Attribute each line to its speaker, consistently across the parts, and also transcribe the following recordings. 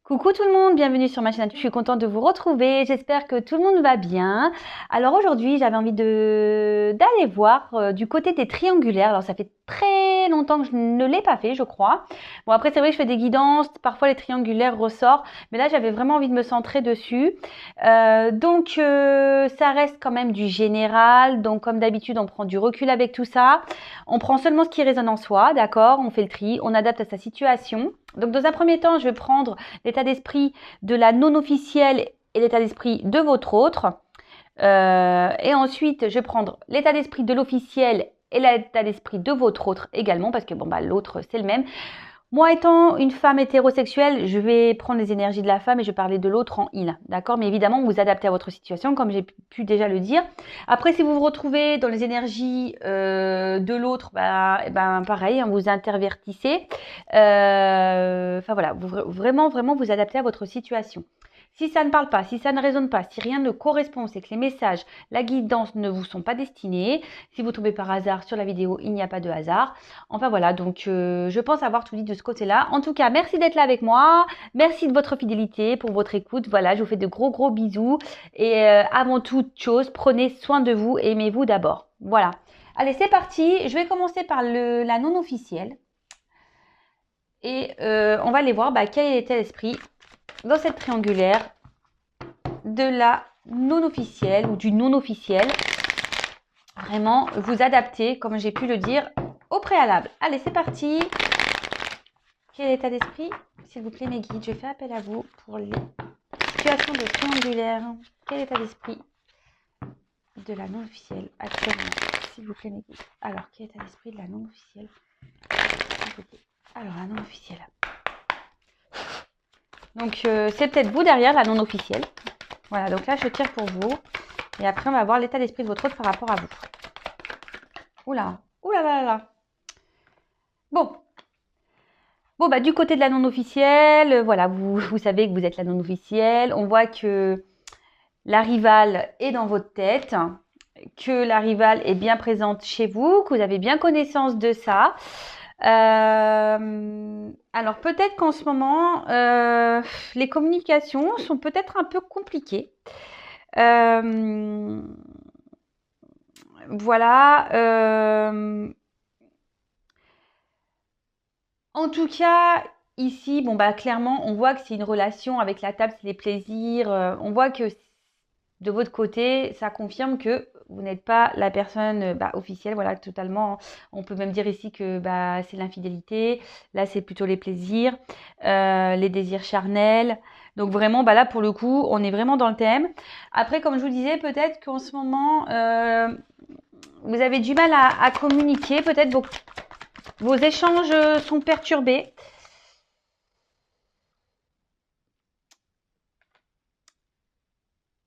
Speaker 1: Coucou tout le monde, bienvenue sur ma chaîne. Je suis contente de vous retrouver. J'espère que tout le monde va bien. Alors aujourd'hui, j'avais envie d'aller voir du côté des triangulaires. Alors ça fait très longtemps que je ne l'ai pas fait, je crois. Bon après c'est vrai que je fais des guidances, parfois les triangulaires ressortent, mais là j'avais vraiment envie de me centrer dessus. Ça reste quand même du général. Donc comme d'habitude, on prend du recul avec tout ça. On prend seulement ce qui résonne en soi, d'accord? On fait le tri, on adapte à sa situation. Donc dans un premier temps, je vais prendre l'état d'esprit de la non officielle et l'état d'esprit de votre autre. Et ensuite, je vais prendre l'état d'esprit de l'officiel et l'état d'esprit de votre autre également, parce que bon, bah, l'autre, c'est le même. Moi, étant une femme hétérosexuelle, je vais prendre les énergies de la femme et je vais parler de l'autre en il, d'accord? Mais évidemment, vous adaptez à votre situation, comme j'ai pu déjà le dire. Après, si vous vous retrouvez dans les énergies de l'autre, pareil, hein, vous intervertissez. Enfin voilà, vraiment, vous adaptez à votre situation. Si ça ne parle pas, si ça ne résonne pas, si rien ne correspond, c'est que les messages, la guidance ne vous sont pas destinés. Si vous tombez par hasard sur la vidéo, il n'y a pas de hasard. Enfin voilà, donc je pense avoir tout dit de ce côté-là. En tout cas, merci d'être là avec moi. Merci de votre fidélité, pour votre écoute. Voilà, je vous fais de gros bisous. Et avant toute chose, prenez soin de vous et aimez-vous d'abord. Voilà. Allez, c'est parti. Je vais commencer par la non officielle. Et on va aller voir quel était l'esprit dans cette triangulaire de la non officielle ou du non officiel. Vraiment, vous adaptez, comme j'ai pu le dire, au préalable. Allez, c'est parti. Quel état d'esprit? S'il vous plaît, mes guides, je fais appel à vous pour les situations de triangulaire. Quel état d'esprit de la non officielle actuellement? S'il vous plaît, mes guides. Alors, quel état d'esprit de la non officielle? S'il vous plaît. Alors, la non officielle. Donc, c'est peut-être vous derrière la non officielle. Voilà, donc là, je tire pour vous. Et après, on va voir l'état d'esprit de votre autre par rapport à vous. Oula, oula là là. Bon, du côté de la non officielle, voilà, vous savez que vous êtes la non officielle. On voit que la rivale est dans votre tête, que la rivale est bien présente chez vous, que vous avez bien connaissance de ça. Alors peut-être qu'en ce moment, les communications sont peut-être un peu compliquées. Voilà. En tout cas, ici, clairement, on voit que c'est une relation avec la table, c'est les plaisirs. On voit que de votre côté, ça confirme que vous n'êtes pas la personne officielle, voilà, totalement. On peut même dire ici que c'est l'infidélité. Là, c'est plutôt les plaisirs, les désirs charnels. Donc vraiment, là, pour le coup, on est vraiment dans le thème. Après, comme je vous disais, peut-être qu'en ce moment, vous avez du mal à communiquer. Peut-être vos échanges sont perturbés.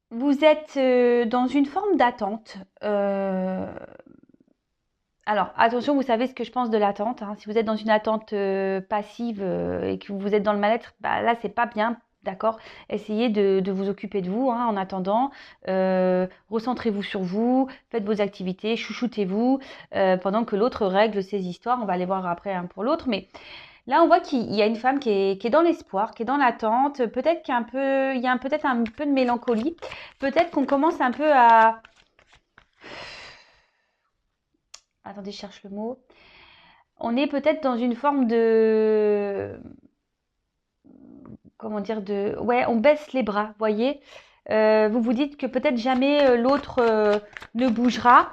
Speaker 1: Vous êtes dans une forme d'attente. Alors, attention, vous savez ce que je pense de l'attente. Hein. Si vous êtes dans une attente passive et que vous êtes dans le mal-être, là, c'est pas bien. D'accord? Essayez de vous occuper de vous en attendant. Recentrez-vous sur vous, faites vos activités, chouchoutez-vous pendant que l'autre règle ses histoires. On va aller voir après un pour l'autre. Mais là, on voit qu'il y a une femme qui est dans l'espoir, qui est dans l'attente. Peut-être il y a peut-être un peu de mélancolie. Peut-être qu'on commence un peu à... Attendez, je cherche le mot. On est peut-être dans une forme de... Comment dire Ouais, on baisse les bras, voyez. Vous vous dites que peut-être jamais l'autre ne bougera.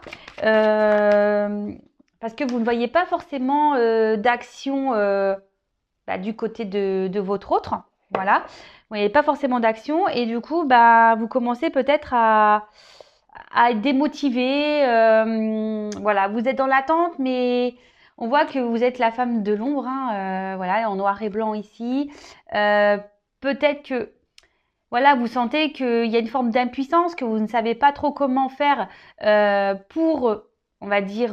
Speaker 1: Parce que vous ne voyez pas forcément d'action du côté de votre autre. Voilà. Vous voyez pas forcément d'action. Et du coup, vous commencez peut-être à être démotivé. Voilà, vous êtes dans l'attente, mais on voit que vous êtes la femme de l'ombre. Voilà, en noir et blanc ici. Peut-être que voilà, vous sentez qu'il y a une forme d'impuissance, que vous ne savez pas trop comment faire pour, on va dire,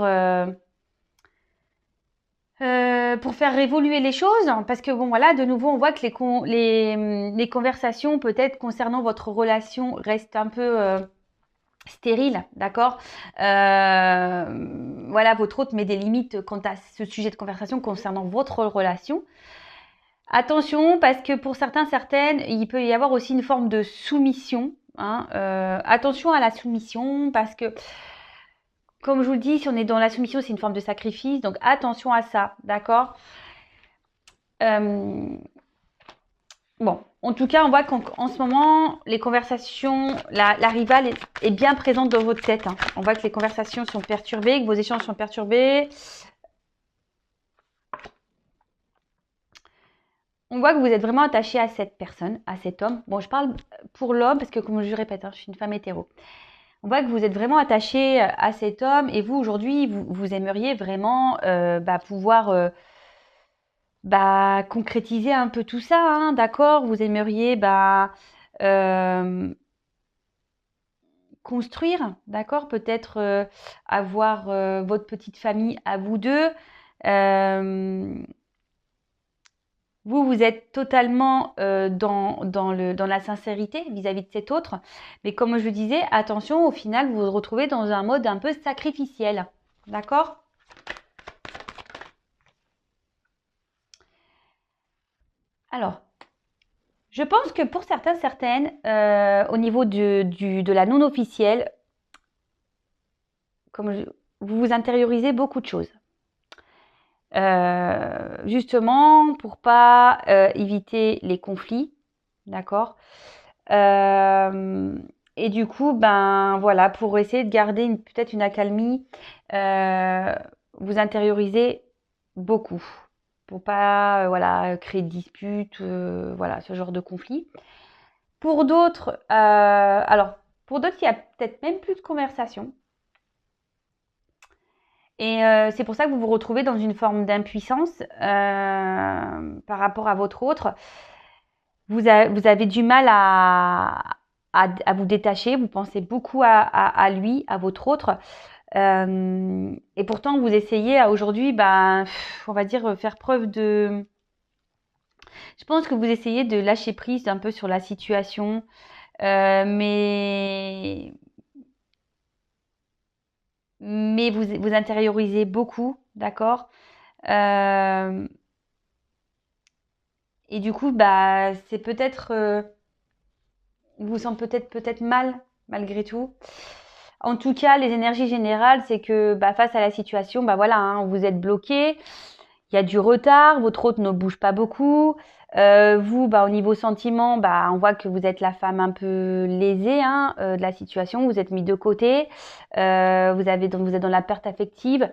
Speaker 1: pour faire évoluer les choses. Parce que bon, voilà, de nouveau, on voit que les conversations peut-être concernant votre relation restent un peu stérile, d'accord. Voilà, votre autre met des limites quant à ce sujet de conversation concernant votre relation. Attention, parce que pour certains, certaines, il peut y avoir aussi une forme de soumission. Hein. Attention à la soumission, parce que, comme je vous le dis, si on est dans la soumission, c'est une forme de sacrifice. Donc, attention à ça, d'accord? Bon, en tout cas, on voit qu'en ce moment, les conversations, la rivale est bien présente dans votre tête. Hein. On voit que les conversations sont perturbées, que vos échanges sont perturbés. On voit que vous êtes vraiment attaché à cette personne, à cet homme. Bon, je parle pour l'homme parce que, comme je répète, hein, je suis une femme hétéro. On voit que vous êtes vraiment attaché à cet homme et vous, aujourd'hui, vous aimeriez vraiment pouvoir concrétiser un peu tout ça, hein, d'accord? Vous aimeriez euh, construire, d'accord? Peut-être avoir votre petite famille à vous deux. Euh, vous êtes totalement dans la sincérité vis-à-vis de cet autre. Mais comme je le disais, attention, au final, vous vous retrouvez dans un mode un peu sacrificiel. D'accord? Alors, je pense que pour certains, certaines, au niveau de la non officielle, vous vous intériorisez beaucoup de choses. Justement, pour pas éviter les conflits, d'accord? Et du coup, ben voilà, pour essayer de garder peut-être une accalmie, vous intériorisez beaucoup pour pas voilà, créer de disputes, voilà, ce genre de conflit. Pour d'autres, pour d'autres, il y a peut-être même plus de conversation. Et c'est pour ça que vous vous retrouvez dans une forme d'impuissance par rapport à votre autre. Vous avez du mal à vous détacher, vous pensez beaucoup à lui, à votre autre. Et pourtant, vous essayez aujourd'hui, on va dire, faire preuve de... Je pense que vous essayez de lâcher prise un peu sur la situation, mais vous intériorisez beaucoup, d'accord? Euh, et du coup, c'est peut-être... vous vous sentez peut-être mal, malgré tout. En tout cas, les énergies générales, c'est que face à la situation, voilà, hein, vous êtes bloqué, il y a du retard, votre autre ne bouge pas beaucoup. Vous, au niveau sentiment, on voit que vous êtes la femme un peu lésée hein, de la situation, vous êtes mis de côté, vous êtes dans la perte affective.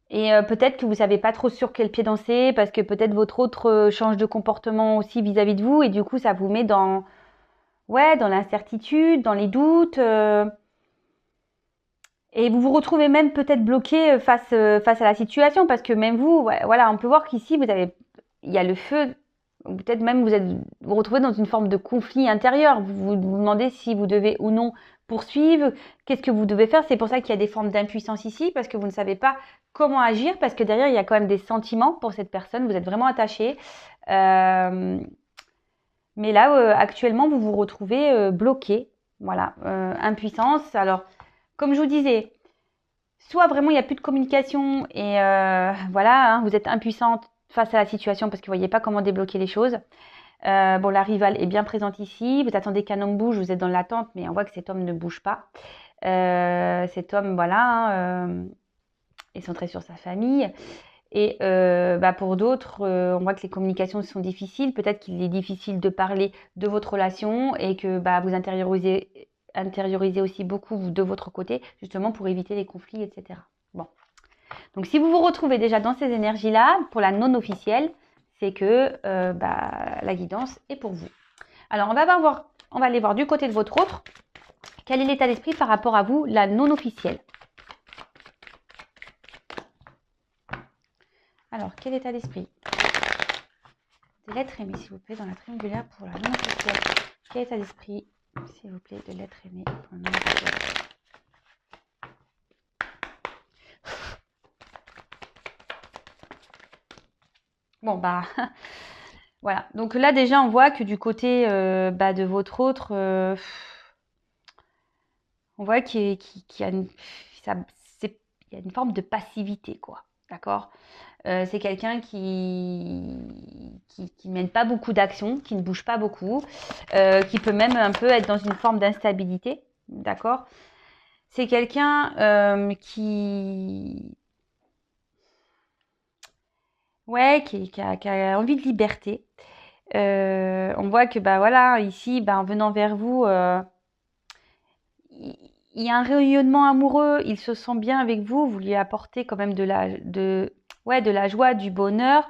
Speaker 1: Et peut-être que vous savez pas trop sur quel pied danser, parce que peut-être votre autre change de comportement aussi vis-à-vis de vous, et du coup, ça vous met dans l'incertitude, dans les doutes. Et vous vous retrouvez même peut-être bloqué face à la situation parce que même vous, ouais, voilà, on peut voir qu'ici, il y a le feu. Peut-être même vous vous retrouvez dans une forme de conflit intérieur. Vous demandez si vous devez ou non poursuivre, qu'est-ce que vous devez faire. C'est pour ça qu'il y a des formes d'impuissance ici parce que vous ne savez pas comment agir parce que derrière, il y a quand même des sentiments pour cette personne. Vous êtes vraiment attaché. Mais là, actuellement, vous vous retrouvez bloqué. Voilà, impuissance. Alors, comme je vous disais, soit vraiment il n'y a plus de communication et voilà, hein, vous êtes impuissante face à la situation parce que vous ne voyez pas comment débloquer les choses. Bon, la rivale est bien présente ici. Vous attendez qu'un homme bouge, vous êtes dans l'attente, mais on voit que cet homme ne bouge pas. Cet homme, voilà, hein, est centré sur sa famille. Et pour d'autres, on voit que les communications sont difficiles. Peut-être qu'il est difficile de parler de votre relation et que vous intériorisez aussi beaucoup de votre côté, justement pour éviter les conflits, etc. Bon. Donc si vous vous retrouvez déjà dans ces énergies-là, pour la non officielle, c'est que la guidance est pour vous. Alors on va aller voir du côté de votre autre. Quel est l'état d'esprit par rapport à vous, la non officielle? Alors, quel état d'esprit de l'être aimé, s'il vous plaît, dans la triangulaire pour la non officielle? Quel état d'esprit, s'il vous plaît, de l'être aimé pour la non officielle? Bon, voilà. Donc là, déjà, on voit que du côté de votre autre, on voit qu'il y a une forme de passivité, quoi. D'accord? C'est quelqu'un qui mène pas beaucoup d'actions, qui ne bouge pas beaucoup, qui peut même un peu être dans une forme d'instabilité, d'accord? C'est quelqu'un ouais, qui a envie de liberté. On voit que bah voilà, ici, bah, en venant vers vous, il y a un rayonnement amoureux, il se sent bien avec vous, vous lui apportez quand même ouais, de la joie, du bonheur.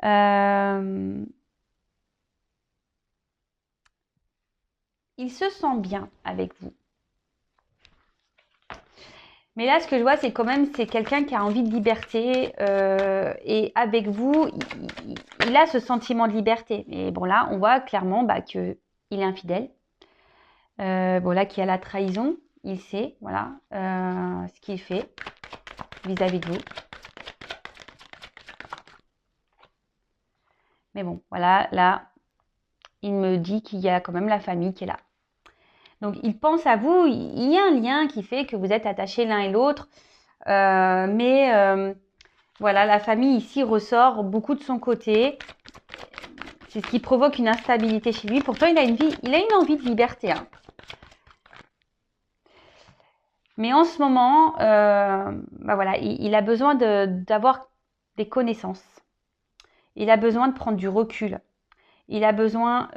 Speaker 1: Euh, il se sent bien avec vous. Mais là, ce que je vois, c'est quand même, c'est quelqu'un qui a envie de liberté et avec vous, il a ce sentiment de liberté. Et bon, là, on voit clairement bah, qu'il est infidèle. Bon, là, qu'il y a la trahison, il sait, voilà, ce qu'il fait vis-à-vis de vous. Mais bon, voilà, là, il me dit qu'il y a quand même la famille qui est là. Donc, il pense à vous, il y a un lien qui fait que vous êtes attachés l'un et l'autre. Mais voilà, la famille ici ressort beaucoup de son côté. C'est ce qui provoque une instabilité chez lui. Pourtant, il a une envie de liberté. Hein. Mais en ce moment, bah voilà, il a besoin d'avoir des connaissances. Il a besoin de prendre du recul. Il a besoin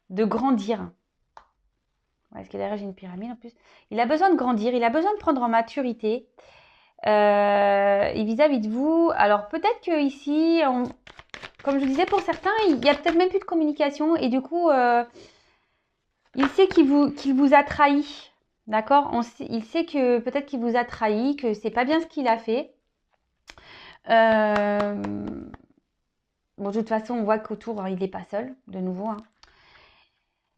Speaker 1: de grandir. Est-ce que derrière j'ai une pyramide en plus? Il a besoin de grandir, il a besoin de prendre en maturité. Et vis-à-vis de vous, alors peut-être que ici, comme je vous disais, pour certains, il y a peut-être même plus de communication et du coup, il sait qu'il vous a trahi. D'accord? Il sait que peut-être qu'il vous a trahi, que c'est pas bien ce qu'il a fait. Bon, de toute façon, on voit qu'autour, il n'est pas seul, de nouveau. Hein.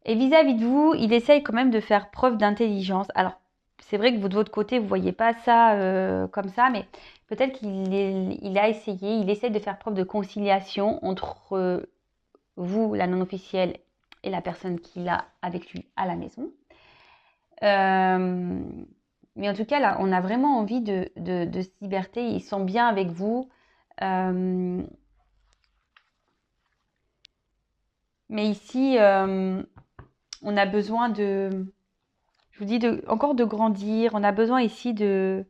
Speaker 1: Et vis-à-vis de vous, il essaye quand même de faire preuve d'intelligence. Alors, c'est vrai que vous, de votre côté, vous ne voyez pas ça comme ça, mais peut-être qu'il a essayé, il essaye de faire preuve de conciliation entre vous, la non-officielle, et la personne qu'il a avec lui à la maison. Mais en tout cas, là, on a vraiment envie de liberté. Ils sont bien avec vous. Mais ici, on a besoin je vous dis, encore de grandir. On a besoin ici de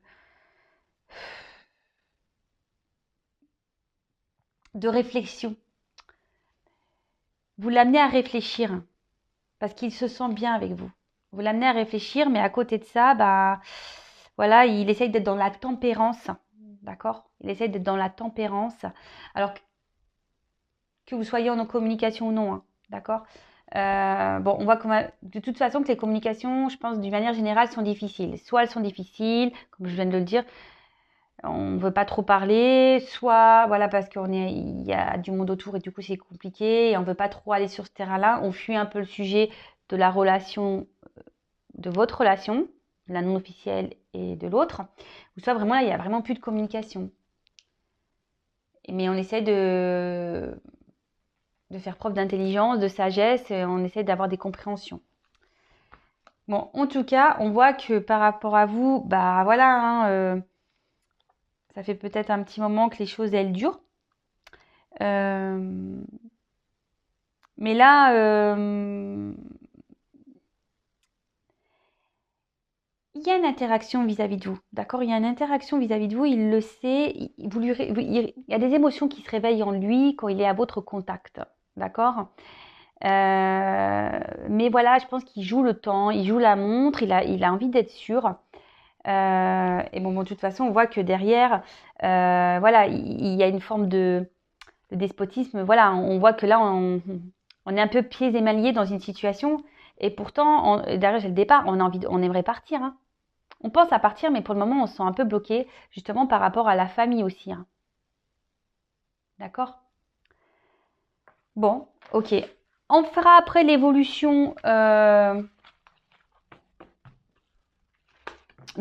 Speaker 1: réflexion. Vous l'amenez à réfléchir parce qu'il se sent bien avec vous. Vous l'amenez à réfléchir, mais à côté de ça, bah, voilà, il essaye d'être dans la tempérance. D'accord? Il essaye d'être dans la tempérance. Alors que vous soyez en communication ou non. Hein, d'accord? Bon, on voit de toute façon que les communications, je pense, d'une manière générale, sont difficiles. Soit elles sont difficiles, comme je viens de le dire, on ne veut pas trop parler, soit voilà parce il y a du monde autour et du coup c'est compliqué et on ne veut pas trop aller sur ce terrain-là. On fuit un peu le sujet de la relation, de votre relation, la non officielle et de l'autre. Ou soit vraiment là, il n'y a vraiment plus de communication. Mais on essaie de faire preuve d'intelligence, de sagesse, et on essaie d'avoir des compréhensions. Bon, en tout cas, on voit que par rapport à vous, bah voilà, hein, ça fait peut-être un petit moment que les choses, elles durent. Mais là, il y a une interaction vis-à-vis de vous, d'accord? Il y a une interaction vis-à-vis de vous, il le sait, il y a des émotions qui se réveillent en lui quand il est à votre contact, d'accord? Mais voilà, je pense qu'il joue le temps, il joue la montre, il a envie d'être sûr. Et bon, de toute façon, on voit que derrière, voilà, il y a une forme de despotisme. Voilà, on voit que là, on est un peu pieds et mains liés dans une situation. Et pourtant, derrière, j'ai le départ, on aimerait partir. Hein. On pense à partir, mais pour le moment, on se sent un peu bloqué, justement par rapport à la famille aussi. Hein. D'accord? Bon, ok. On fera après l'évolution de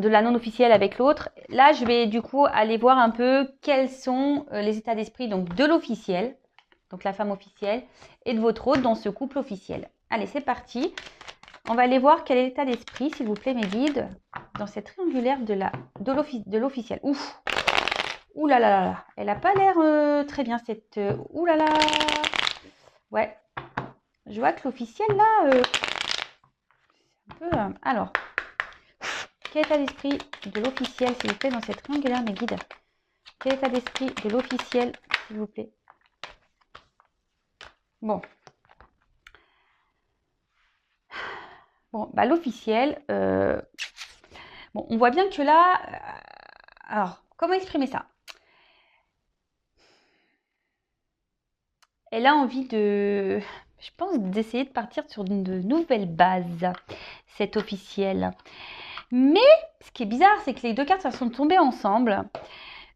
Speaker 1: la non officielle avec l'autre. Là, je vais du coup aller voir un peu quels sont les états d'esprit donc de l'officiel, donc la femme officielle, et de votre autre dans ce couple officiel. Allez, c'est parti. On va aller voir quel est l'état d'esprit, s'il vous plaît, mes guides, dans cette triangulaire de l'officiel. Ouf. Ouh là là là là. Elle n'a pas l'air très bien cette... ouh là là. Ouais. Je vois que l'officiel là... un peu... alors. Quel état d'esprit de l'officiel, s'il vous plaît, dans cette triangulaire, mes guides? Quel état d'esprit de l'officiel, s'il vous plaît? Bon. Bon, bah l'officiel... bon, on voit bien que là... alors, comment exprimer ça? Elle a envie de... je pense d'essayer de partir sur de nouvelles bases, cette officielle. Mais ce qui est bizarre, c'est que les deux cartes elles sont tombées ensemble.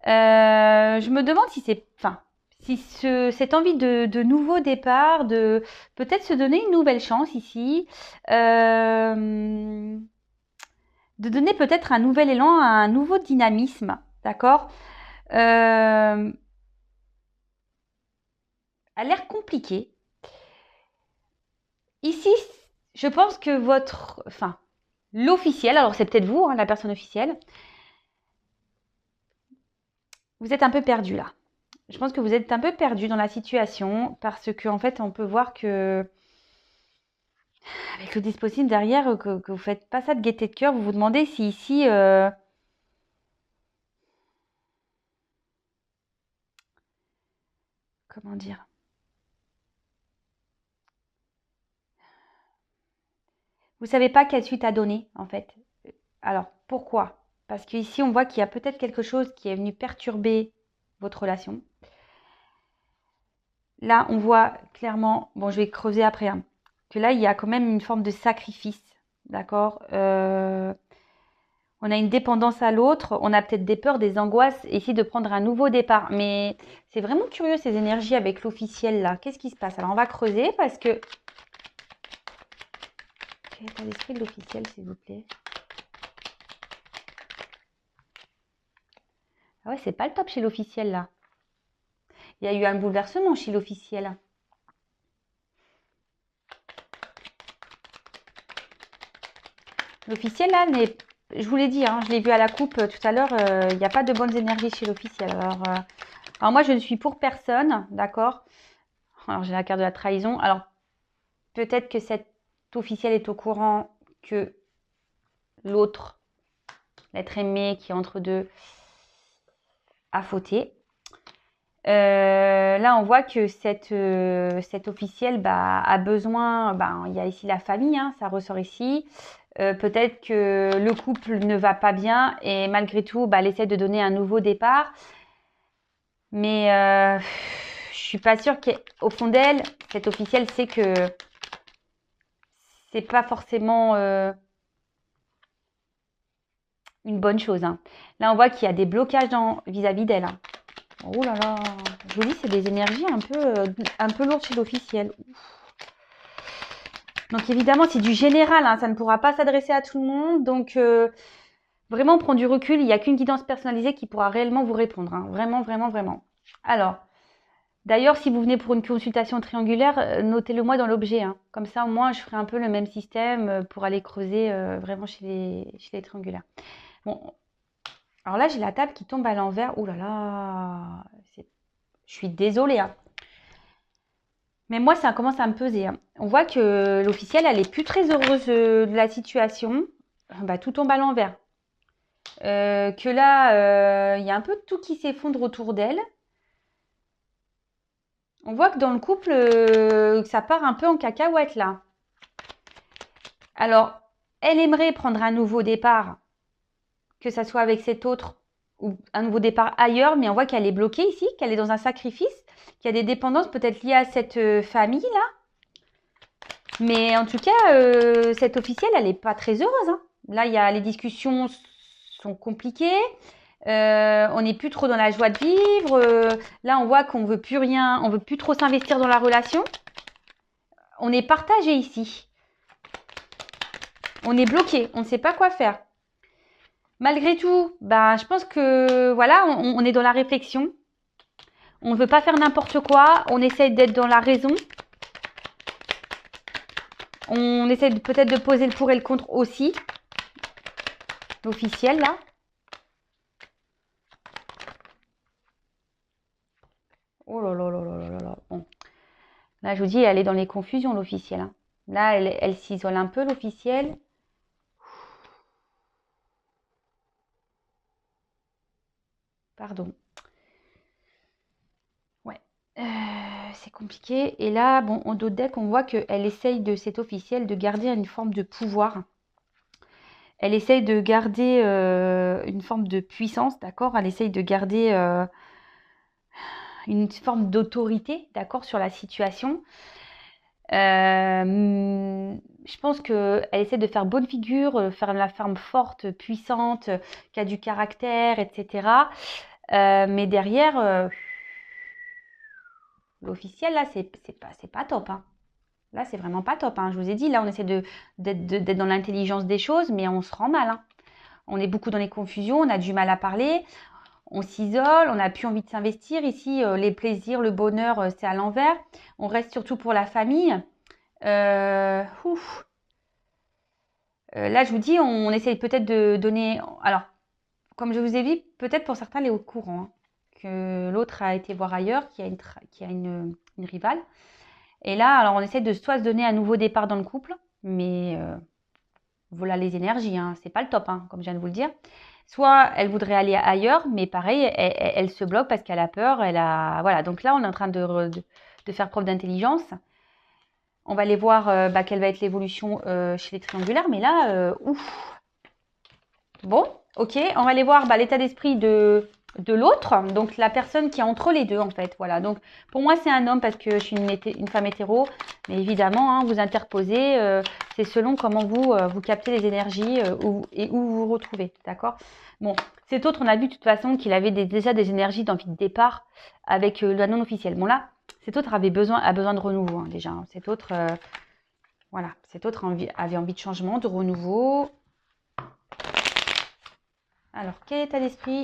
Speaker 1: Je me demande si c'est... enfin, si cette envie de nouveau départ, de peut-être se donner une nouvelle chance ici, de donner peut-être un nouvel élan, un nouveau dynamisme, d'accord, a l'air compliqué. Ici, je pense que votre... enfin, l'officiel, alors c'est peut-être vous, hein, la personne officielle, vous êtes un peu perdu là. Je pense que vous êtes un peu perdu dans la situation parce qu'en fait, on peut voir que avec le dispositif derrière, que vous ne faites pas ça de gaieté de cœur, vous vous demandez si ici... comment dire? Vous ne savez pas quelle suite à donner, en fait. Alors, pourquoi? Parce qu'ici, on voit qu'il y a peut-être quelque chose qui est venu perturber votre relation. Là, on voit clairement, bon, je vais creuser après, hein, que là, il y a quand même une forme de sacrifice, d'accord? On a une dépendance à l'autre, on a peut-être des peurs, des angoisses, ici de prendre un nouveau départ. Mais c'est vraiment curieux ces énergies avec l'officiel là. Qu'est-ce qui se passe? Alors, on va creuser parce que... quel état d'esprit de l'officiel, s'il vous plaît? Ah ouais, c'est pas le top chez l'officiel là. Il y a eu un bouleversement chez l'officiel. L'officiel là, je vous l'ai dit, hein, je l'ai vu à la coupe tout à l'heure, il n'y a pas de bonnes énergies chez l'officiel. Alors moi, je ne suis pour personne, d'accord? Alors j'ai la carte de la trahison. Alors peut-être que cet officiel est au courant que l'autre, l'être aimé qui est entre deux, a fauté. Là, on voit que cet officiel a besoin, il y a ici la famille, hein, ça ressort ici. Peut-être que le couple ne va pas bien et malgré tout, elle essaie de donner un nouveau départ. Mais je suis pas sûre qu'au fond d'elle, cet officiel sait que c'est pas forcément une bonne chose, hein. Là, on voit qu'il y a des blocages vis-à-vis d'elle, hein. Oh là là, je vous dis, c'est des énergies un peu lourdes chez l'officiel. Donc évidemment, c'est du général, hein, ça ne pourra pas s'adresser à tout le monde. Donc vraiment, on prend du recul. Il n'y a qu'une guidance personnalisée qui pourra réellement vous répondre, hein. Vraiment, vraiment, vraiment. Alors, d'ailleurs, si vous venez pour une consultation triangulaire, notez-le moi dans l'objet, hein. Comme ça, au moins, je ferai un peu le même système pour aller creuser vraiment chez les triangulaires. Bon, alors là, j'ai la table qui tombe à l'envers. Ouh là là, je suis désolée, hein. Mais moi, ça commence à me peser, hein. On voit que l'officielle, elle est plus très heureuse de la situation. Tout tombe à l'envers. Que là, il y a un peu de tout qui s'effondre autour d'elle. On voit que dans le couple, ça part un peu en cacahuète là. Alors, elle aimerait prendre un nouveau départ, que ça soit avec cet autre ou un nouveau départ ailleurs, mais on voit qu'elle est bloquée ici, qu'elle est dans un sacrifice, qu'il y a des dépendances peut-être liées à cette famille-là. Mais en tout cas, cette officielle, elle n'est pas très heureuse, hein. Là, les discussions sont compliquées. On n'est plus trop dans la joie de vivre. Là, on voit qu'on veut plus rien, on veut plus trop s'investir dans la relation. On est partagé ici. On est bloqué, on ne sait pas quoi faire. Malgré tout, je pense que voilà, on est dans la réflexion. On ne veut pas faire n'importe quoi. On essaie d'être dans la raison. On essaie peut-être de poser le pour et le contre aussi. l'officiel là. Oh là là là là là là. Bon. Là, je vous dis, elle est dans les confusions, l'officiel. Hein. Là, elle s'isole un peu, l'officiel. Pardon. Ouais. C'est compliqué. Et là, bon, en dos de deck, on voit qu'elle essaye de, cette officielle, de garder une forme de pouvoir. Elle essaye de garder une forme de puissance, d'accord? Elle essaye de garder une forme d'autorité, d'accord, sur la situation. Je pense qu'elle essaie de faire bonne figure, faire la femme forte, puissante, qui a du caractère, etc. Mais derrière, l'officiel, là, c'est pas top. Hein. Là, c'est vraiment pas top. Hein. Je vous ai dit, là, on essaie d'être dans l'intelligence des choses, mais on se rend mal. Hein. On est beaucoup dans les confusions, on a du mal à parler, on s'isole, on n'a plus envie de s'investir. Ici, les plaisirs, le bonheur, c'est à l'envers. On reste surtout pour la famille. Ouf. Là, je vous dis, on essaye peut-être de donner... Alors, comme je vous ai dit, peut-être pour certains, elle est au courant. Hein, que l'autre a été voir ailleurs, qui a une rivale. Et là, alors, on essaie de soit se donner un nouveau départ dans le couple, mais voilà les énergies, hein, c'est pas le top, hein, comme je viens de vous le dire. Soit elle voudrait aller ailleurs, mais pareil, elle se bloque parce qu'elle a peur. Voilà, donc là, on est en train de faire preuve d'intelligence. On va aller voir quelle va être l'évolution chez les triangulaires. Mais là, ouf. Bon, ok. On va aller voir l'état d'esprit de l'autre. Donc, la personne qui est entre les deux, en fait. Voilà. Donc, pour moi, c'est un homme parce que je suis une femme hétéro. Mais évidemment, hein, vous interposez. C'est selon comment vous captez les énergies et où vous vous retrouvez. D'accord? Bon, cet autre, on a vu de toute façon qu'il avait déjà des énergies d'envie de départ avec la non officielle. Bon, là, cet autre a besoin de renouveau, hein, déjà. Hein. Cet autre, voilà, cet autre avait envie de changement, de renouveau. Alors, quel état d'esprit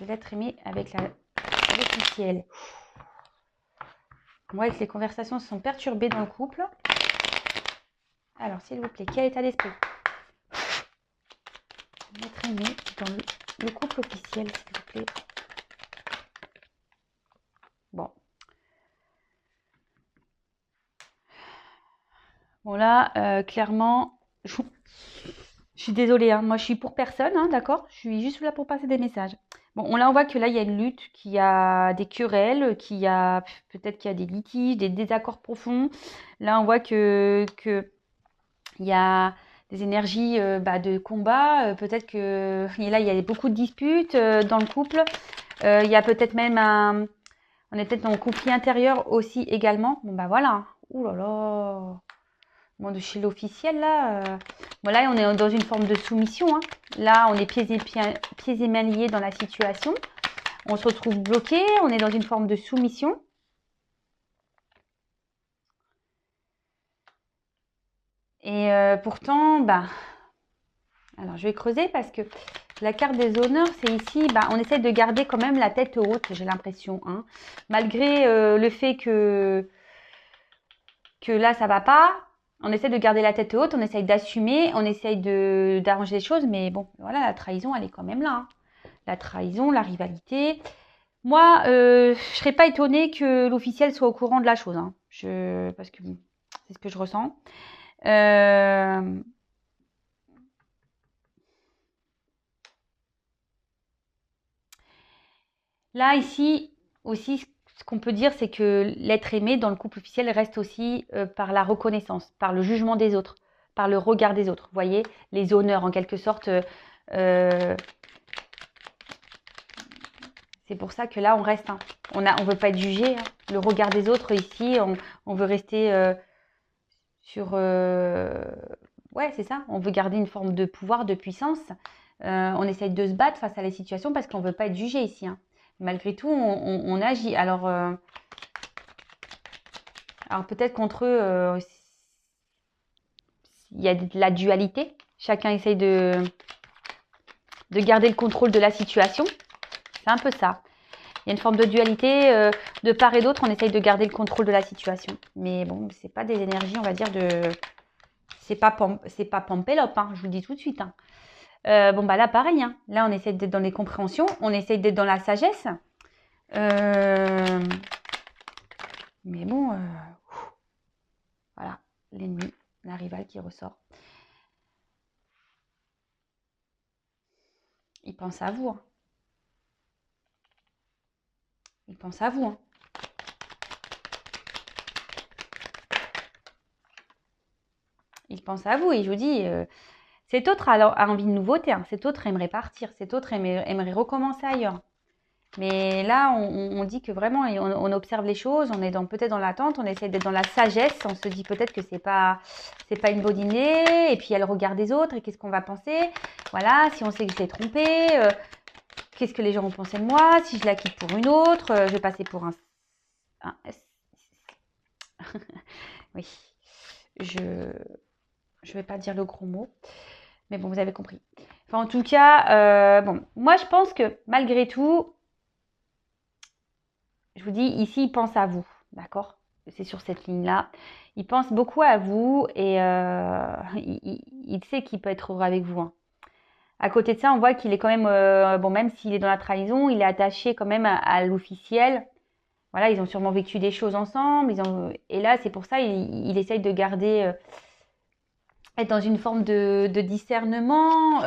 Speaker 1: de l'être aimé avec l'officiel? On voit que les conversations se sont perturbées dans le couple. Alors, s'il vous plaît, quel état d'esprit de l'être aimé dans le couple officiel, s'il vous plaît? Bon. Bon là, clairement, je suis désolée, hein, moi je suis pour personne, hein, d'accord? Je suis juste là pour passer des messages. Bon, on voit que là, il y a une lutte, qu'il y a des querelles, peut-être qu'il y a des litiges, des désaccords profonds. Là, on voit que il y a des énergies de combat. Peut-être que et là, il y a beaucoup de disputes dans le couple. Il y a peut-être même on est peut-être en conflit intérieur aussi également. Bon, voilà. Ouh là là. Bon, de chez l'officiel, là, voilà, on est dans une forme de soumission. Hein. Là, on est pieds et mains liés dans la situation. On se retrouve bloqué, on est dans une forme de soumission. Et pourtant, alors je vais creuser parce que la carte des honneurs, c'est ici, on essaie de garder quand même la tête haute, j'ai l'impression. Hein. Malgré le fait que là, ça va pas. On essaie de garder la tête haute, on essaye d'assumer, on essaye d'arranger les choses, mais bon, voilà, la trahison, elle est quand même là. Hein. La trahison, la rivalité. Moi, je ne serais pas étonnée que l'officiel soit au courant de la chose, hein. Parce que bon, c'est ce que je ressens. Là, ici, aussi, ce qu'on peut dire, c'est que l'être aimé dans le couple officiel reste aussi par la reconnaissance, par le jugement des autres, par le regard des autres. Vous voyez, les honneurs, en quelque sorte. C'est pour ça que là, on reste. Hein. On veut pas être jugé. Hein. Le regard des autres, ici, on veut rester sur... ouais, c'est ça. On veut garder une forme de pouvoir, de puissance. On essaye de se battre face à la situation parce qu'on ne veut pas être jugé ici. Hein. Malgré tout, on agit. Alors peut-être qu'entre eux, il y a de la dualité. Chacun essaye de garder le contrôle de la situation. C'est un peu ça. Il y a une forme de dualité. De part et d'autre, on essaye de garder le contrôle de la situation. Mais bon, c'est pas des énergies, on va dire, de... C'est pas Pampélope, hein, je vous le dis tout de suite. Hein. Bon, bah là, pareil, hein. Là, on essaye d'être dans les compréhensions, on essaye d'être dans la sagesse. Mais bon, voilà, l'ennemi, la rivale qui ressort. Il pense à vous, hein. Il pense à vous, hein. Il pense à vous et je vous dis, cet autre a envie de nouveauté, hein. Cet autre aimerait partir, cet autre aimerait recommencer ailleurs. Mais là, on dit que vraiment, on observe les choses, on est peut-être dans l'attente, on essaie d'être dans la sagesse, on se dit peut-être que c'est pas une bonne idée, et puis il y a le regard des autres, et qu'est-ce qu'on va penser? Voilà, si on sait que je l'ai trompé, qu'est-ce que les gens vont penser de moi? Si je la quitte pour une autre, je vais passer pour un oui, je vais pas dire le gros mot, mais bon, vous avez compris. Enfin, en tout cas, bon, moi je pense que malgré tout, je vous dis, ici, il pense à vous, d'accord? C'est sur cette ligne-là. Il pense beaucoup à vous et il sait qu'il peut être heureux avec vous, hein. À côté de ça, on voit qu'il est quand même, bon, même s'il est dans la trahison, il est attaché quand même à l'officiel. Voilà, ils ont sûrement vécu des choses ensemble. Et là, c'est pour ça, il essaye de garder, être dans une forme de discernement.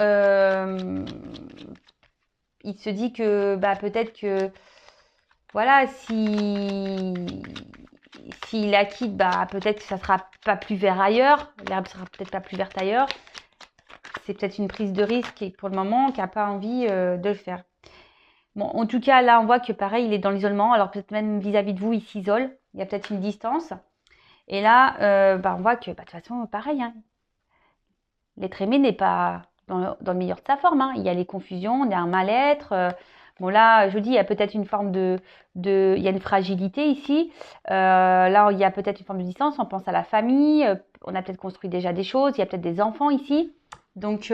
Speaker 1: Il se dit que bah, peut-être que voilà, s'il la quitte, bah, peut-être que ça sera pas plus vert ailleurs. L'herbe sera peut-être pas plus verte ailleurs. C'est peut-être une prise de risque et pour le moment qui n'a pas envie de le faire. Bon, en tout cas, là, on voit que pareil, il est dans l'isolement. Alors peut-être même vis-à-vis de vous, il s'isole. Il y a peut-être une distance. Et là, bah, on voit que bah, de toute façon, pareil, hein, l'être aimé n'est pas dans le meilleur de sa forme, hein. Il y a les confusions, il y a un mal-être. Bon là, je vous dis, il y a peut-être une forme il y a une fragilité ici. Là, il y a peut-être une forme de distance. On pense à la famille. On a peut-être construit déjà des choses. Il y a peut-être des enfants ici. Donc,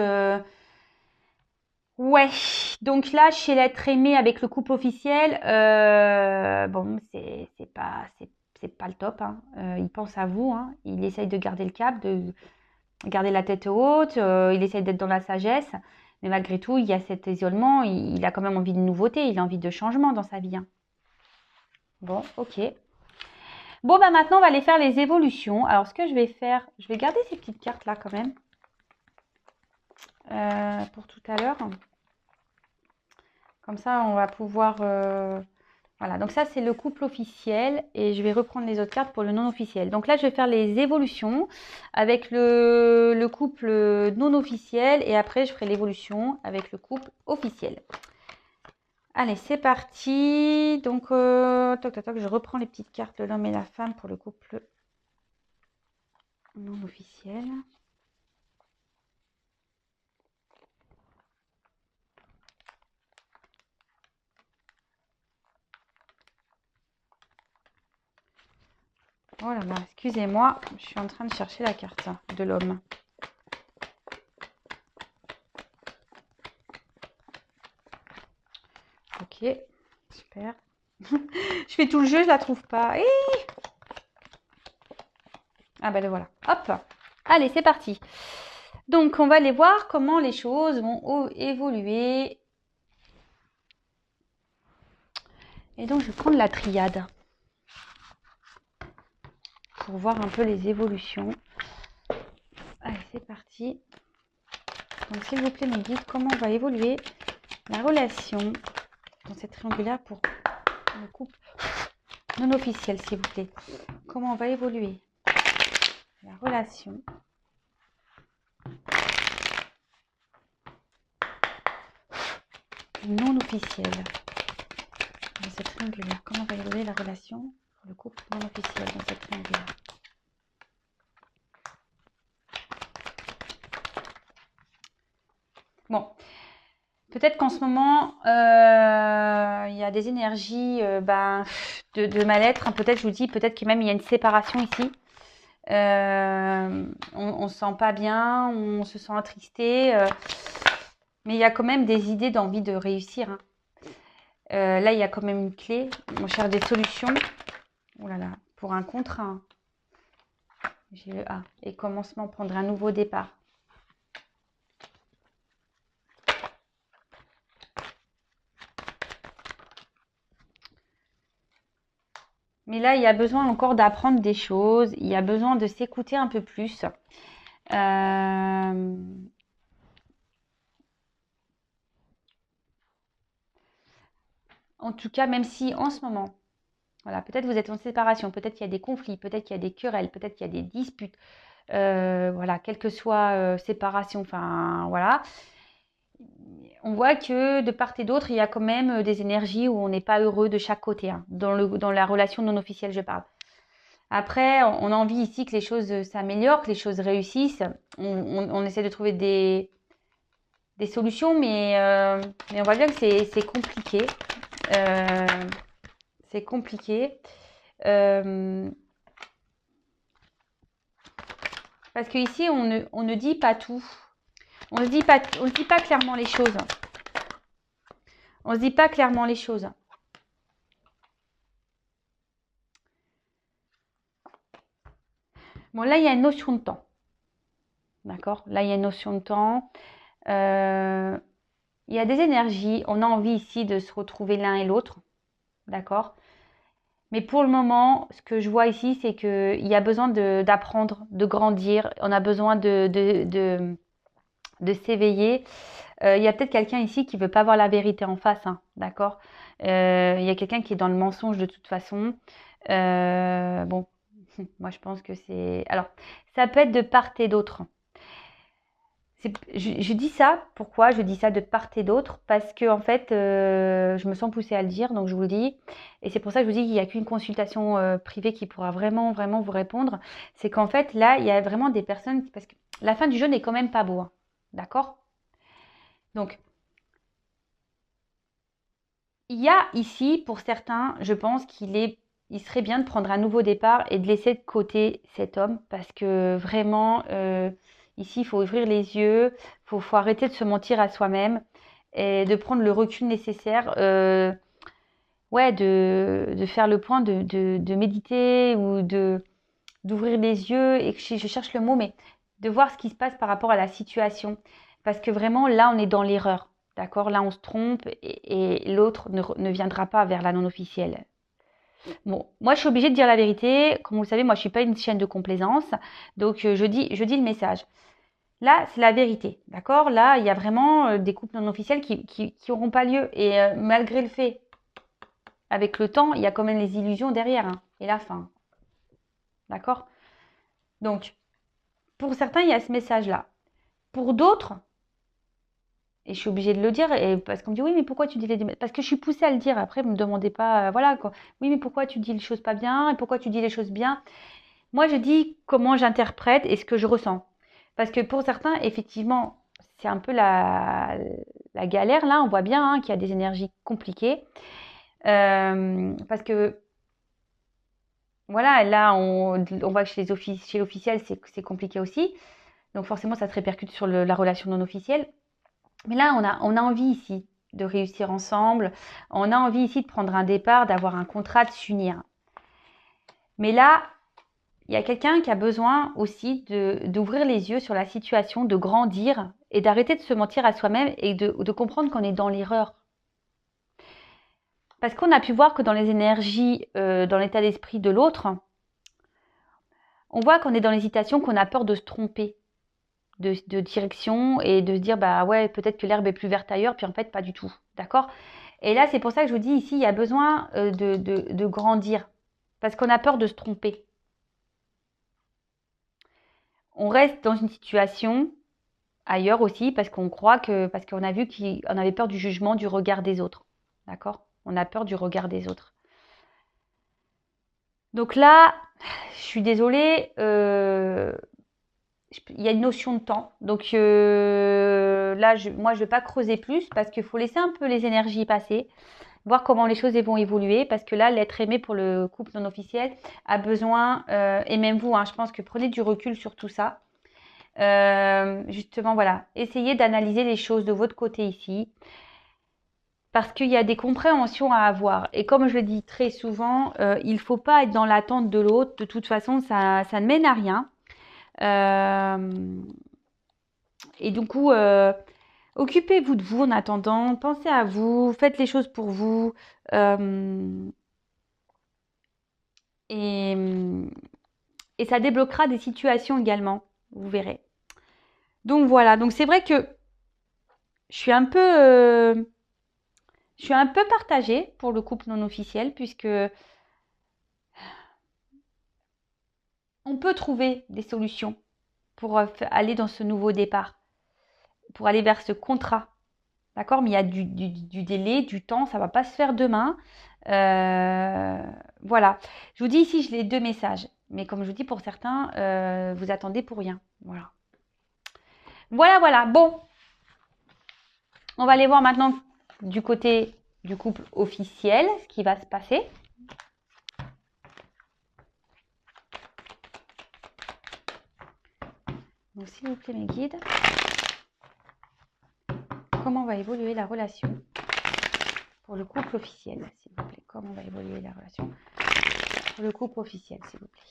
Speaker 1: ouais. Donc là, chez l'être aimé avec le couple officiel, bon, c'est pas le top, hein. Il pense à vous, hein. Il essaye de garder le cap, de garder la tête haute, il essaye d'être dans la sagesse, mais malgré tout, il y a cet isolement, il a quand même envie de nouveauté, il a envie de changement dans sa vie, hein. Bon, ok. Bon, bah maintenant, on va aller faire les évolutions. Alors, ce que je vais faire, je vais garder ces petites cartes-là quand même, pour tout à l'heure. Comme ça, on va pouvoir... Voilà, donc ça, c'est le couple officiel. Et je vais reprendre les autres cartes pour le non officiel. Donc là, je vais faire les évolutions avec le couple non officiel. Et après, je ferai l'évolution avec le couple officiel. Allez, c'est parti. Donc, toc, toc, toc, je reprends les petites cartes de l'homme et la femme pour le couple non officiel. Oh là là, excusez-moi, je suis en train de chercher la carte de l'homme. Ok, super. Je fais tout le jeu, je la trouve pas. Ah ben le voilà. Hop. Allez, c'est parti. Donc, on va aller voir comment les choses vont évoluer. Et donc, je vais prendre la triade pour voir un peu les évolutions. Allez, c'est parti. Donc, s'il vous plaît, me dites comment va évoluer la relation dans cette triangulaire pour le couple non officiel, s'il vous plaît. Comment va évoluer la relation non officielle dans cette triangulaire. Comment va évoluer la relation pour le couple non officiel dans cette triangulaire. Bon, peut-être qu'en ce moment, il y a des énergies de mal-être, hein. Peut-être, je vous dis, peut-être que même il y a une séparation ici. On ne se sent pas bien, on se sent attristé. Mais il y a quand même des idées d'envie de réussir, hein. Là, il y a quand même une clé. On cherche des solutions. Oh là là, pour un contrat. J'ai le A. Et commencement, prendre un nouveau départ. Mais là, il y a besoin encore d'apprendre des choses. Il y a besoin de s'écouter un peu plus. Euh, En tout cas, même si en ce moment, voilà, peut-être vous êtes en séparation, peut-être qu'il y a des conflits, peut-être qu'il y a des querelles, peut-être qu'il y a des disputes, voilà, quelle que soit séparation, enfin voilà, on voit que de part et d'autre, il y a quand même des énergies où on n'est pas heureux de chaque côté, hein, dans la relation non officielle, je parle. Après, on a envie ici que les choses s'améliorent, que les choses réussissent. On essaie de trouver des solutions, mais on voit bien que c'est compliqué. Euh, c'est compliqué. Euh, Parce qu'ici, on ne dit pas tout. On ne dit pas clairement les choses. On ne se dit pas clairement les choses. Bon, là, il y a une notion de temps. D'accord? Là, il y a une notion de temps. Il y a des énergies. On a envie ici de se retrouver l'un et l'autre. D'accord? Mais pour le moment, ce que je vois ici, c'est qu'il y a besoin d'apprendre, de grandir. On a besoin de s'éveiller. Il y a peut-être quelqu'un ici qui veut pas voir la vérité en face, hein, d'accord? Il y a quelqu'un qui est dans le mensonge de toute façon. Bon, moi je pense que c'est... Alors, ça peut être de part et d'autre. Je dis ça, pourquoi je dis ça de part et d'autre? Parce que en fait, je me sens poussée à le dire, donc je vous le dis. Et c'est pour ça que je vous dis qu'il n'y a qu'une consultation privée qui pourra vraiment, vraiment vous répondre. C'est qu'en fait, là, il y a vraiment des personnes... Parce que la fin du jeu n'est quand même pas beau, hein, d'accord? Donc, il y a ici, pour certains, je pense il serait bien de prendre un nouveau départ et de laisser de côté cet homme parce que vraiment, ici, il faut ouvrir les yeux, faut arrêter de se mentir à soi-même et de prendre le recul nécessaire, ouais, de faire le point, de méditer ou d'ouvrir les yeux et que je cherche le mot, mais de voir ce qui se passe par rapport à la situation. Parce que vraiment, là, on est dans l'erreur. D'accord? Là, on se trompe et l'autre ne viendra pas vers la non officielle. Bon, moi, je suis obligée de dire la vérité. Comme vous le savez, moi, je suis pas une chaîne de complaisance. Donc, je dis le message. Là, c'est la vérité. D'accord? Là, il y a vraiment des couples non officiels qui auront pas lieu. Et malgré le fait, avec le temps, il y a quand même les illusions derrière, hein, et la fin. D'accord? Donc, pour certains, il y a ce message-là. Pour d'autres, et je suis obligée de le dire, et parce qu'on me dit oui, mais pourquoi tu dis les... Parce que je suis poussée à le dire. Après, ne me demandez pas, voilà quoi. Oui, mais pourquoi tu dis les choses pas bien? Et pourquoi tu dis les choses bien? Moi, je dis comment j'interprète et ce que je ressens. Parce que pour certains, effectivement, c'est un peu la galère là. On voit bien hein, qu'il y a des énergies compliquées. Parce que voilà, là, on voit que chez l'officiel, c'est compliqué aussi. Donc forcément, ça se répercute sur la relation non officielle. Mais là, on a envie ici de réussir ensemble. On a envie ici de prendre un départ, d'avoir un contrat, de s'unir. Mais là, il y a quelqu'un qui a besoin aussi d'ouvrir les yeux sur la situation, de grandir et d'arrêter de se mentir à soi-même et de comprendre qu'on est dans l'erreur. Parce qu'on a pu voir que dans les énergies, dans l'état d'esprit de l'autre, on voit qu'on est dans l'hésitation, qu'on a peur de se tromper de direction et de se dire bah ouais peut-être que l'herbe est plus verte ailleurs puis en fait pas du tout, d'accord? Et là c'est pour ça que je vous dis ici il y a besoin de grandir parce qu'on a peur de se tromper. On reste dans une situation ailleurs aussi parce qu'on croit que parce qu'on a vu qu'on avait peur du jugement, du regard des autres, d'accord? On a peur du regard des autres. Donc là je suis désolée, il y a une notion de temps. Donc là, moi, je ne vais pas creuser plus parce qu'il faut laisser un peu les énergies passer, voir comment les choses vont évoluer. Parce que là, l'être aimé pour le couple non officiel a besoin, et même vous, hein, je pense que prenez du recul sur tout ça. Justement, voilà, essayez d'analyser les choses de votre côté ici. Parce qu'il y a des compréhensions à avoir. Et comme je le dis très souvent, il ne faut pas être dans l'attente de l'autre. De toute façon, ça ne mène à rien. Et du coup, occupez-vous de vous en attendant, pensez à vous, faites les choses pour vous. Et, et ça débloquera des situations également, vous verrez. Donc voilà, donc c'est vrai que je suis un peu partagée pour le couple non officiel, puisque on peut trouver des solutions pour aller dans ce nouveau départ, pour aller vers ce contrat. D'accord? Mais il y a du délai, du temps, ça ne va pas se faire demain. Voilà. Je vous dis ici, je l'ai 2 messages. Mais comme je vous dis, pour certains, vous attendez pour rien. Voilà. Voilà, voilà. Bon, on va aller voir maintenant du côté du couple officiel, ce qui va se passer. Donc, s'il vous plaît, mes guides, comment va évoluer la relation pour le couple officiel, s'il vous plaît? Comment va évoluer la relation pour le couple officiel, s'il vous plaît?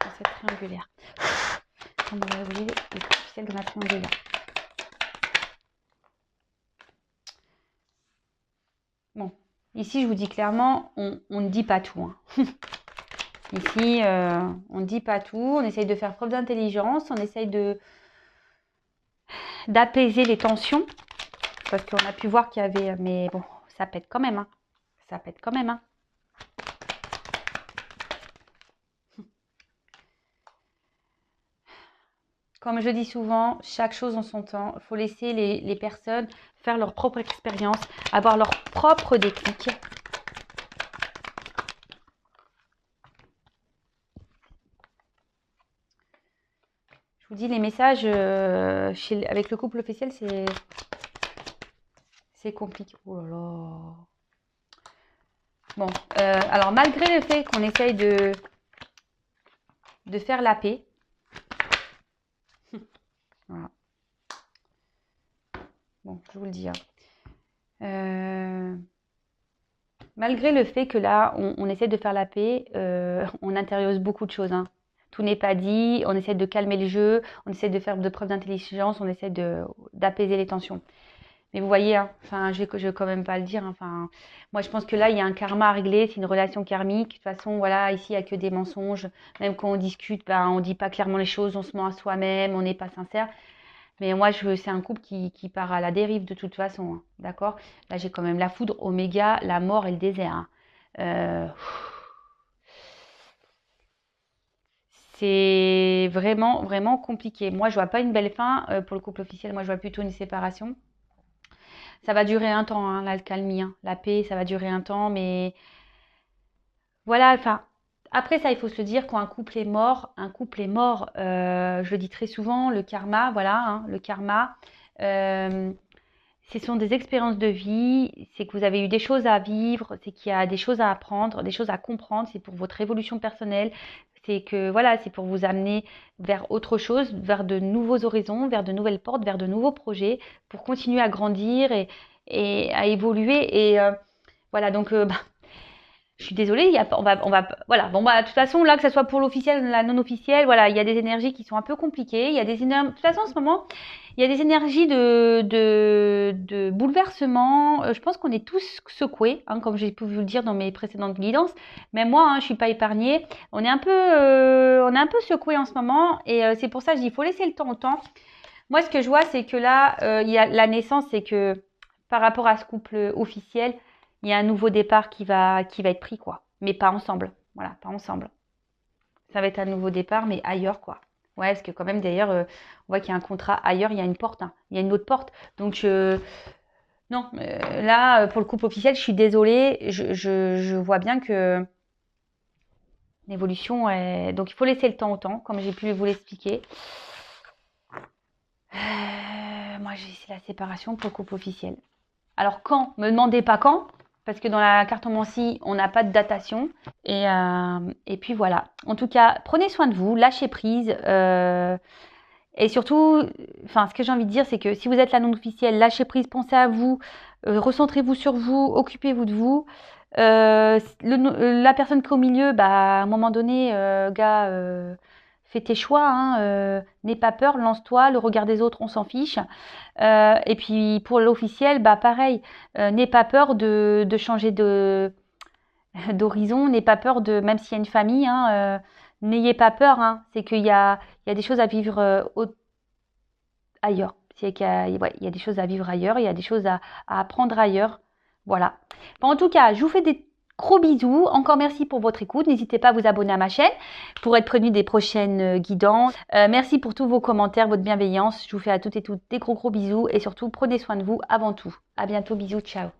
Speaker 1: Dans cette triangulaire. Comment va évoluer le couple officiel de ma triangulaire? Bon, ici, je vous dis clairement, on ne dit pas tout. Hein. Ici, on ne dit pas tout. On essaye de faire preuve d'intelligence. On essaye d'apaiser les tensions. Parce qu'on a pu voir qu'il y avait... Mais bon, ça pète quand même. Hein. Ça pète quand même. Hein. Comme je dis souvent, chaque chose en son temps. Il faut laisser les personnes faire leur propre expérience, avoir leur propre déclic. Je vous dis, les messages avec le couple officiel, c'est compliqué. Oh là là. Bon, alors malgré le fait qu'on essaye de faire la paix, voilà. Bon, je vous le dis. Hein. Malgré le fait que là, on essaie de faire la paix, on intériorise beaucoup de choses. Hein. Tout n'est pas dit, on essaie de calmer le jeu, on essaie de faire de preuves d'intelligence, on essaie d'apaiser les tensions. Mais vous voyez, hein, enfin, je vais quand même pas le dire. Hein, enfin, moi, je pense que là, il y a un karma à régler. C'est une relation karmique. De toute façon, voilà, ici, il n'y a que des mensonges. Même quand on discute, ben, on ne dit pas clairement les choses. On se ment à soi-même. On n'est pas sincère. Mais moi, c'est un couple qui part à la dérive de toute façon. Hein, d'accord? Là, j'ai quand même la foudre, Oméga, la mort et le désert. Hein. C'est vraiment, vraiment compliqué. Moi, je vois pas une belle fin pour le couple officiel. Moi, je vois plutôt une séparation. Ça va durer un temps, hein, l'alcalmie, hein. La paix, ça va durer un temps, mais voilà, enfin, après ça, il faut se le dire, quand un couple est mort, je le dis très souvent, le karma, voilà, hein, le karma, euh, ce sont des expériences de vie, c'est que vous avez eu des choses à vivre, c'est qu'il y a des choses à apprendre, des choses à comprendre, c'est pour votre évolution personnelle, c'est que voilà, c'est pour vous amener vers autre chose, vers de nouveaux horizons, vers de nouvelles portes, vers de nouveaux projets, pour continuer à grandir et à évoluer. Et voilà, donc je suis désolée, voilà. Bon, bah, de toute façon, là, que ce soit pour l'officiel ou la non officielle, voilà, il y a des énergies qui sont un peu compliquées. Il y a de toute façon, en ce moment, il y a des énergies de bouleversement. Je pense qu'on est tous secoués, hein, comme j'ai pu vous le dire dans mes précédentes guidances. Même moi, hein, je suis pas épargnée. On est un peu secoués en ce moment, et c'est pour ça que je dis, il faut laisser le temps au temps. Moi, ce que je vois, c'est que là, il y a la naissance, c'est que par rapport à ce couple officiel, il y a un nouveau départ qui va être pris, quoi. Mais pas ensemble. Voilà, pas ensemble. Ça va être un nouveau départ, mais ailleurs, quoi. Ouais, parce que quand même, d'ailleurs, on voit qu'il y a un contrat ailleurs, il y a une porte. Hein. Il y a une autre porte. Donc, non, là, pour le couple officiel, je suis désolée. Je vois bien que l'évolution est... Donc, il faut laisser le temps au temps, comme j'ai pu vous l'expliquer. Moi, c'est la séparation pour le couple officiel. Alors, quand? Me demandez pas quand. Parce que dans la cartomancie, on n'a pas de datation. Et puis voilà. En tout cas, prenez soin de vous, lâchez prise. Et surtout, enfin, ce que j'ai envie de dire, c'est que si vous êtes la non officielle, lâchez prise, pensez à vous, recentrez-vous sur vous, occupez-vous de vous. La personne qui est au milieu, bah, à un moment donné, gars, fais tes choix, hein, n'aie pas peur, lance-toi, le regard des autres, on s'en fiche. Et puis pour l'officiel, bah pareil, n'aie pas peur de changer d'horizon. N'ayez pas peur de, même s'il y a une famille, hein, n'ayez pas peur. Hein, c'est qu'il y a des choses à vivre ailleurs. C'est qu'il y a, ouais, il y a des choses à vivre ailleurs, il y a des choses à apprendre ailleurs. Voilà. Bon, en tout cas, je vous fais des gros bisous. Encore merci pour votre écoute. N'hésitez pas à vous abonner à ma chaîne pour être prévenu des prochaines guidances. Merci pour tous vos commentaires, votre bienveillance. Je vous fais à toutes et toutes des gros bisous et surtout prenez soin de vous avant tout. À bientôt, bisous, ciao.